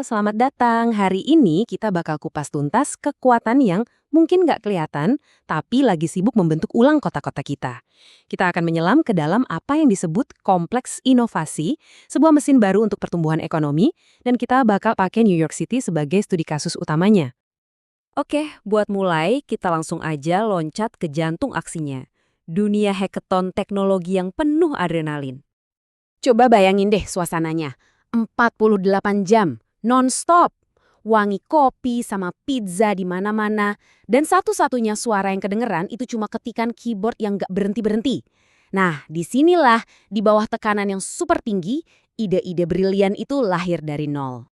selamat datang. Hari ini kita bakal kupas tuntas kekuatan yang mungkin nggak kelihatan, tapi lagi sibuk membentuk ulang kota-kota kita. Kita akan menyelam ke dalam apa yang disebut kompleks inovasi, sebuah mesin baru untuk pertumbuhan ekonomi, dan kita bakal pakai New York City sebagai studi kasus utamanya. Oke, buat mulai, kita langsung aja loncat ke jantung aksinya. Dunia hackathon teknologi yang penuh adrenalin. Coba bayangin deh suasananya. 48 jam, non-stop. Wangi kopi sama pizza di mana-mana. Dan satu-satunya suara yang kedengeran itu cuma ketikan keyboard yang gak berhenti-berhenti. Nah, disinilah, di bawah tekanan yang super tinggi, ide-ide brilian itu lahir dari nol.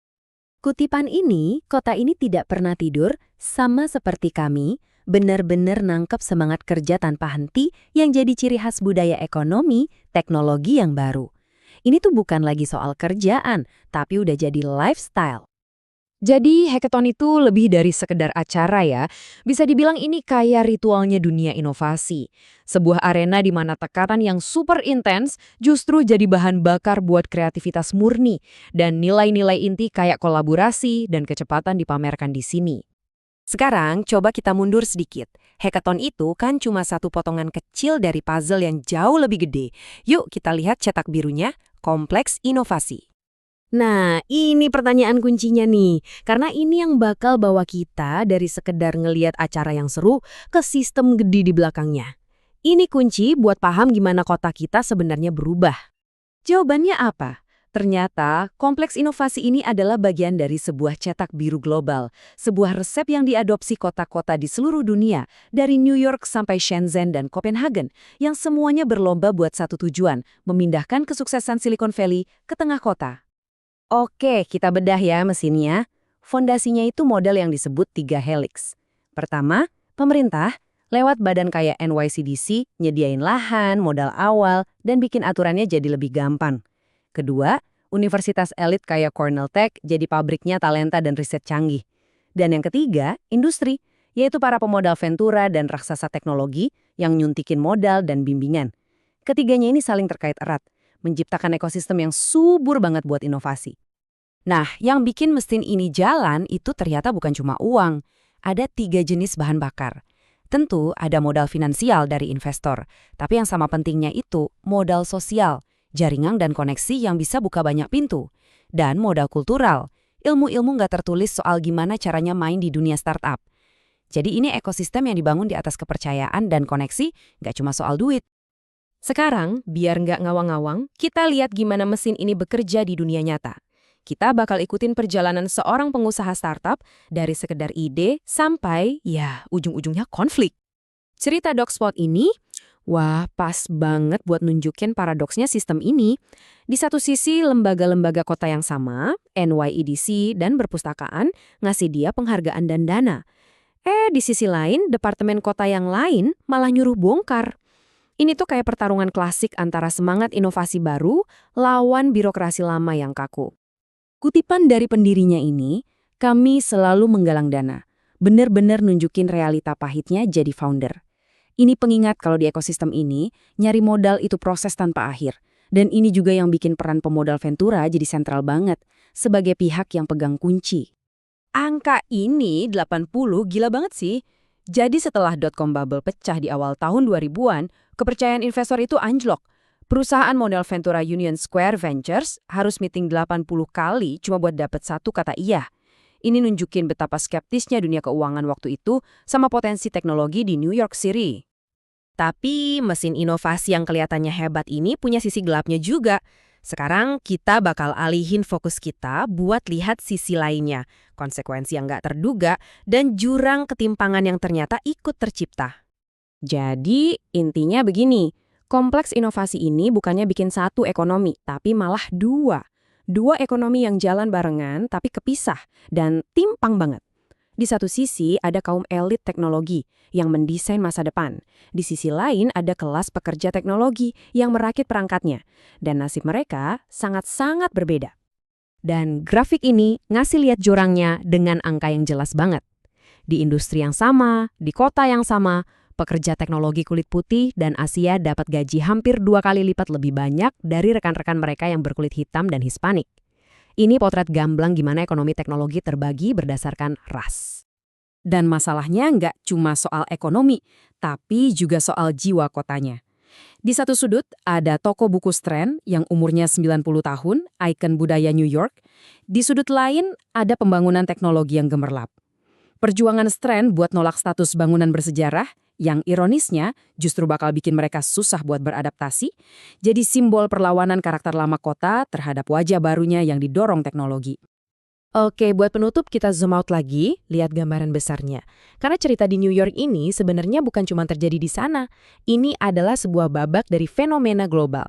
Kutipan ini, kota ini tidak pernah tidur, sama seperti kami, benar-benar nangkep semangat kerja tanpa henti yang jadi ciri khas budaya ekonomi, teknologi yang baru. Ini tuh bukan lagi soal kerjaan, tapi udah jadi lifestyle. Jadi hackathon itu lebih dari sekedar acara ya. Bisa dibilang ini kayak ritualnya dunia inovasi. Sebuah arena di mana tekanan yang super intens justru jadi bahan bakar buat kreativitas murni. Dan nilai-nilai inti kayak kolaborasi dan kecepatan dipamerkan di sini. Sekarang coba kita mundur sedikit. Hackathon itu kan cuma satu potongan kecil dari puzzle yang jauh lebih gede. Yuk kita lihat cetak birunya, kompleks inovasi. Nah, ini pertanyaan kuncinya nih. Karena ini yang bakal bawa kita dari sekedar ngeliat acara yang seru ke sistem gede di belakangnya. Ini kunci buat paham gimana kota kita sebenarnya berubah. Jawabannya apa? Ternyata, kompleks inovasi ini adalah bagian dari sebuah cetak biru global, sebuah resep yang diadopsi kota-kota di seluruh dunia, dari New York sampai Shenzhen dan Copenhagen, yang semuanya berlomba buat satu tujuan, memindahkan kesuksesan Silicon Valley ke tengah kota. Oke, kita bedah ya mesinnya. Fondasinya itu model yang disebut 3 helix. Pertama, pemerintah, lewat badan kayak NYCDC, nyediain lahan, modal awal, dan bikin aturannya jadi lebih gampang. Kedua, universitas elit kayak Cornell Tech jadi pabriknya talenta dan riset canggih. Dan yang ketiga, industri, yaitu para pemodal ventura dan raksasa teknologi yang nyuntikin modal dan bimbingan. Ketiganya ini saling terkait erat, menciptakan ekosistem yang subur banget buat inovasi. Nah, yang bikin mesin ini jalan itu ternyata bukan cuma uang. Ada 3 jenis bahan bakar. Tentu ada modal finansial dari investor, tapi yang sama pentingnya itu modal sosial, jaringan dan koneksi yang bisa buka banyak pintu. Dan modal kultural, ilmu-ilmu nggak tertulis soal gimana caranya main di dunia startup. Jadi ini ekosistem yang dibangun di atas kepercayaan dan koneksi, nggak cuma soal duit. Sekarang, biar nggak ngawang-ngawang, kita lihat gimana mesin ini bekerja di dunia nyata. Kita bakal ikutin perjalanan seorang pengusaha startup dari sekedar ide sampai, ya, ujung-ujungnya konflik. Cerita Dogspot ini, wah, pas banget buat nunjukin paradoksnya sistem ini. Di satu sisi, lembaga-lembaga kota yang sama, NYEDC dan perpustakaan, ngasih dia penghargaan dan dana. Di sisi lain, departemen kota yang lain malah nyuruh bongkar. Ini tuh kayak pertarungan klasik antara semangat inovasi baru lawan birokrasi lama yang kaku. Kutipan dari pendirinya ini, kami selalu menggalang dana. Bener-bener nunjukin realita pahitnya jadi founder. Ini pengingat kalau di ekosistem ini, nyari modal itu proses tanpa akhir. Dan ini juga yang bikin peran pemodal ventura jadi sentral banget, sebagai pihak yang pegang kunci. Angka ini 80 gila banget sih. Jadi setelah dot-com bubble pecah di awal tahun 2000-an, kepercayaan investor itu anjlok. Perusahaan modal ventura Union Square Ventures harus meeting 80 kali cuma buat dapet satu kata iya. Ini nunjukin betapa skeptisnya dunia keuangan waktu itu sama potensi teknologi di New York City. Tapi mesin inovasi yang kelihatannya hebat ini punya sisi gelapnya juga. Sekarang kita bakal alihin fokus kita buat lihat sisi lainnya, konsekuensi yang nggak terduga, dan jurang ketimpangan yang ternyata ikut tercipta. Jadi intinya begini, kompleks inovasi ini bukannya bikin satu ekonomi, tapi malah dua. Dua ekonomi yang jalan barengan tapi kepisah dan timpang banget. Di satu sisi ada kaum elit teknologi yang mendesain masa depan. Di sisi lain ada kelas pekerja teknologi yang merakit perangkatnya. Dan nasib mereka sangat-sangat berbeda. Dan grafik ini ngasih lihat jurangnya dengan angka yang jelas banget. Di industri yang sama, di kota yang sama, pekerja teknologi kulit putih dan Asia dapat gaji hampir 2 kali lipat lebih banyak dari rekan-rekan mereka yang berkulit hitam dan Hispanik. Ini potret gamblang gimana ekonomi teknologi terbagi berdasarkan ras. Dan masalahnya nggak cuma soal ekonomi, tapi juga soal jiwa kotanya. Di satu sudut, ada toko buku Strand yang umurnya 90 tahun, ikon budaya New York. Di sudut lain, ada pembangunan teknologi yang gemerlap. Perjuangan Strand buat nolak status bangunan bersejarah, yang ironisnya justru bakal bikin mereka susah buat beradaptasi, jadi simbol perlawanan karakter lama kota terhadap wajah barunya yang didorong teknologi. Oke, buat penutup kita zoom out lagi, lihat gambaran besarnya. Karena cerita di New York ini sebenarnya bukan cuma terjadi di sana. Ini adalah sebuah babak dari fenomena global.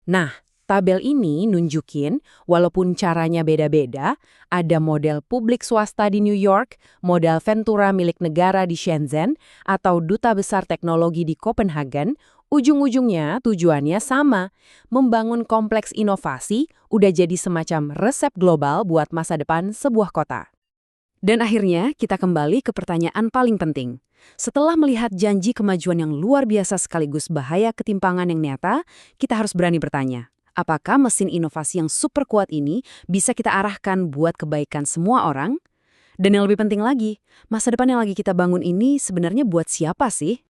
Nah, tabel ini nunjukin walaupun caranya beda-beda, ada model publik swasta di New York, model Ventura milik negara di Shenzhen, atau duta besar teknologi di Copenhagen, ujung-ujungnya tujuannya sama, membangun kompleks inovasi udah jadi semacam resep global buat masa depan sebuah kota. Dan akhirnya kita kembali ke pertanyaan paling penting. Setelah melihat janji kemajuan yang luar biasa sekaligus bahaya ketimpangan yang nyata, kita harus berani bertanya, apakah mesin inovasi yang super kuat ini bisa kita arahkan buat kebaikan semua orang? Dan yang lebih penting lagi, masa depan yang lagi kita bangun ini sebenarnya buat siapa sih?